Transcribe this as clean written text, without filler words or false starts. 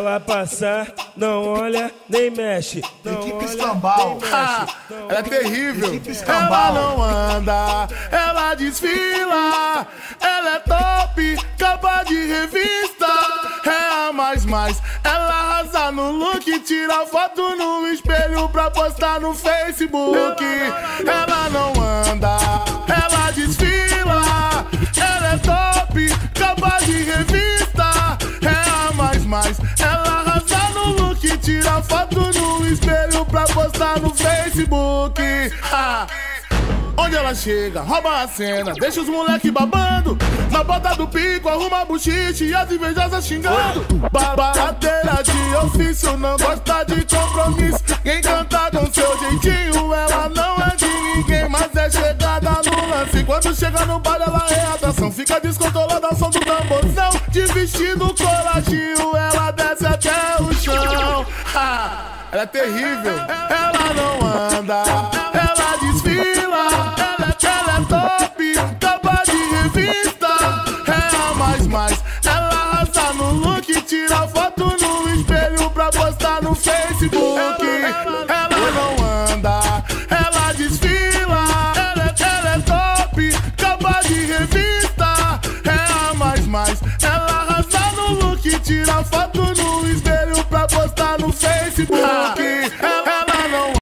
Ela passar, não olha, nem mexe. Equipe Escambau. Ela é terrível. Escambau. Ela não anda, ela desfila. Ela é top, capa de revista. É a mais. Ela arrasa no look, tira foto no espelho pra postar no Facebook. Ela não anda, ela desfila. Ela é top, capa de revista. É a mais. Ela arrasa no look, tira foto no espelho pra postar no Facebook. Onde ela chega, rouba a cena, deixa os moleque babando. Na bota do pico, arruma buchiche e as invejosas xingando. Barateira de ofício, não gosta de compromisso. Quem canta com seu jeitinho, ela não é de ninguém, mas é chegada no lance. Quando chega no baile, ela é atração. Fica descontrolada ao som do tamborzão. De vestido coladinho, ela desce até o chão. Ela é terrível. Ela não anda, ela desfila. Ela é top, capa de revista. É a mais. Ela arrasa no look, tira foto no espelho pra postar no Facebook.